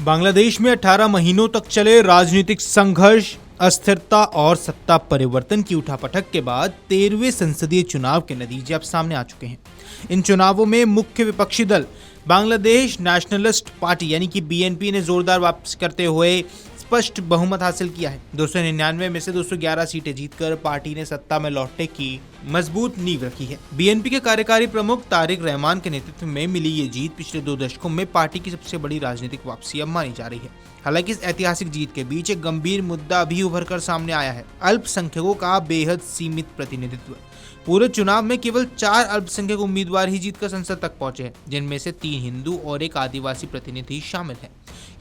बांग्लादेश में 18 महीनों तक चले राजनीतिक संघर्ष, अस्थिरता और सत्ता परिवर्तन की उठापटक के बाद 13वें संसदीय चुनाव के नतीजे अब सामने आ चुके हैं। इन चुनावों में मुख्य विपक्षी दल बांग्लादेश नेशनलिस्ट पार्टी यानी कि बीएनपी ने जोरदार वापसी करते हुए स्पष्ट बहुमत हासिल किया है। 299 में से 211 सीटें जीतकर पार्टी ने सत्ता में लौटने की मजबूत नींव रखी है। बीएनपी के कार्यकारी प्रमुख तारिक रहमान के नेतृत्व में मिली ये जीत पिछले 2 दशकों में पार्टी की सबसे बड़ी राजनीतिक वापसी अब मानी जा रही है। हालांकि इस ऐतिहासिक जीत के बीच एक गंभीर मुद्दा भी उभर कर सामने आया है, अल्पसंख्यकों का बेहद सीमित प्रतिनिधित्व। पूरे चुनाव में केवल 4 अल्पसंख्यक उम्मीदवार ही जीतकर संसद तक पहुंचे हैं, जिनमें से 3 हिंदू और एक आदिवासी प्रतिनिधि शामिल हैं।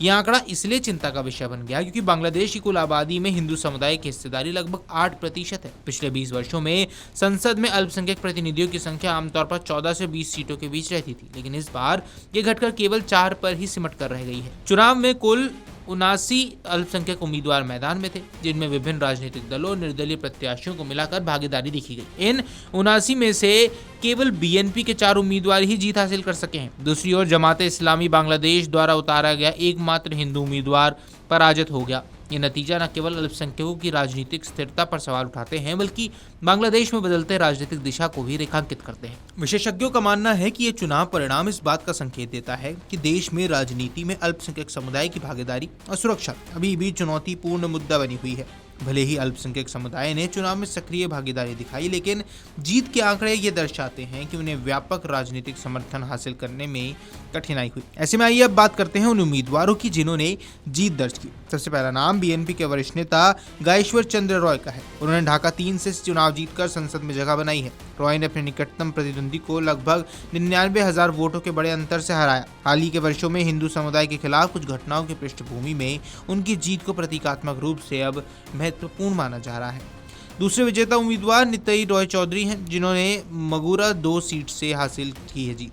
यह आंकड़ा इसलिए चिंता का विषय बन गया क्योंकि बांग्लादेश की कुल आबादी में हिंदू समुदाय की हिस्सेदारी लगभग 8% है। पिछले 20 वर्षों में संसद में अल्पसंख्यक प्रतिनिधियों की संख्या आमतौर पर 14 से 20 सीटों के बीच रहती थी, लेकिन इस बार ये घटकर केवल 4 पर ही सिमट कर रह गई है। चुनाव में कुल 79 अल्पसंख्यक उम्मीदवार मैदान में थे, जिनमें विभिन्न राजनीतिक दलों और निर्दलीय प्रत्याशियों को मिलाकर भागीदारी देखी गई। इन 79 में से केवल बीएनपी के 4 उम्मीदवार ही जीत हासिल कर सके हैं। दूसरी ओर जमाते इस्लामी बांग्लादेश द्वारा उतारा गया एकमात्र हिंदू उम्मीदवार पराजित हो गया। ये नतीजा न केवल अल्पसंख्यकों की राजनीतिक स्थिरता पर सवाल उठाते हैं, बल्कि बांग्लादेश में बदलते राजनीतिक दिशा को भी रेखांकित करते हैं। विशेषज्ञों का मानना है कि ये चुनाव परिणाम इस बात का संकेत देता है कि देश में राजनीति में अल्पसंख्यक समुदाय की भागीदारी और सुरक्षा अभी भी चुनौतीपूर्ण मुद्दा बनी हुई है। भले ही अल्पसंख्यक समुदाय ने चुनाव में सक्रिय भागीदारी दिखाई, लेकिन जीत के आंकड़े ये दर्शाते हैं कि उन्हें व्यापक राजनीतिक समर्थन हासिल करने में कठिनाई हुई। ऐसे में आइए अब बात करते हैं उन उम्मीदवारों की जिन्होंने जीत दर्ज की। सबसे पहला नाम बीएनपी के वरिष्ठ नेता गायेश्वर चंद्र रॉय का है। उन्होंने ढाका 3 से चुनाव जीतकर संसद में जगह बनाई है। रॉय ने अपने निकटतम प्रतिद्वंदी को लगभग 99,000 वोटों के बड़े अंतर से हराया। हाल ही के वर्षों में हिंदू समुदाय के खिलाफ कुछ घटनाओं की पृष्ठभूमि में उनकी जीत को प्रतीकात्मक रूप से अब महत्वपूर्ण माना जा रहा है। दूसरे विजेता उम्मीदवार नितई रॉय चौधरी हैं, जिन्होंने मगुरा 2 सीट से हासिल की है जीत।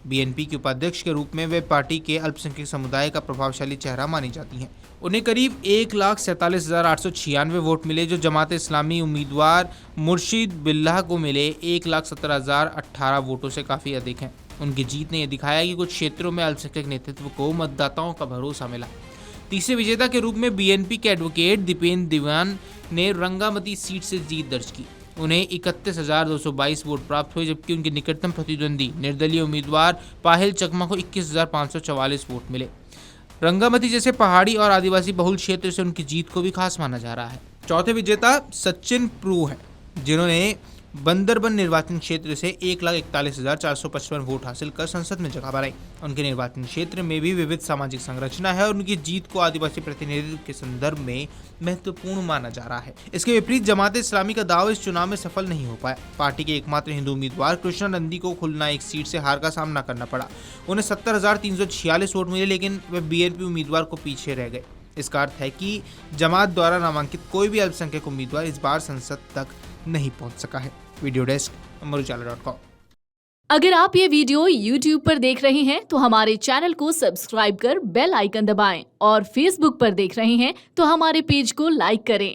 बीएनपी के उपाध्यक्ष के रूप में वे पार्टी के अल्पसंख्यक समुदाय का प्रभावशाली चेहरा मानी जाती हैं। उन्हें करीब 1,47,896 वोट मिले, जो जमात इस्लामी उम्मीदवार मुर्शिद बिल्लाह को मिले 1,17,018 वोटों से काफ़ी अधिक हैं। उनकी जीत ने यह दिखाया कि कुछ क्षेत्रों में अल्पसंख्यक नेतृत्व को मतदाताओं का भरोसा मिला। तीसरे विजेता के रूप में बीएनपी के एडवोकेट दीपेंद्र दीवान ने रंगामती सीट से जीत दर्ज की। उन्हें 31,222 वोट प्राप्त हुए, जबकि उनके निकटतम प्रतिद्वंदी निर्दलीय उम्मीदवार पाहिल चकमा को 21,544 वोट मिले। रंगामती जैसे पहाड़ी और आदिवासी बहुल क्षेत्र से उनकी जीत को भी खास माना जा रहा है। चौथे विजेता सचिन प्रू हैं, जिन्होंने बंदरबन निर्वाचन क्षेत्र से 1,41,455 वोट हासिल कर संसद में जगह बनाई। उनके निर्वाचन क्षेत्र में भी विविध सामाजिक संरचना है और उनकी जीत को आदिवासी प्रतिनिधित्व के संदर्भ में महत्वपूर्ण माना जा रहा है। इसके विपरीत जमात इस्लामी का दाव इस चुनाव में सफल नहीं हो पाया। पार्टी के एकमात्र हिंदू उम्मीदवार कृष्णा नंदी को खुलनायक सीट से हार का सामना करना पड़ा। उन्हें 70,346 वोट मिले, लेकिन वे बीएनपी उम्मीदवार को पीछे रह गए। इसका अर्थ है कि जमात द्वारा नामांकित कोई भी अल्पसंख्यक उम्मीदवार इस बार संसद तक नहीं पहुंच सका है। वीडियो डेस्क अमरुजाला.com। अगर आप ये वीडियो YouTube पर देख रहे हैं तो हमारे चैनल को सब्सक्राइब कर बेल आइकन दबाएं और Facebook पर देख रहे हैं तो हमारे पेज को लाइक करें।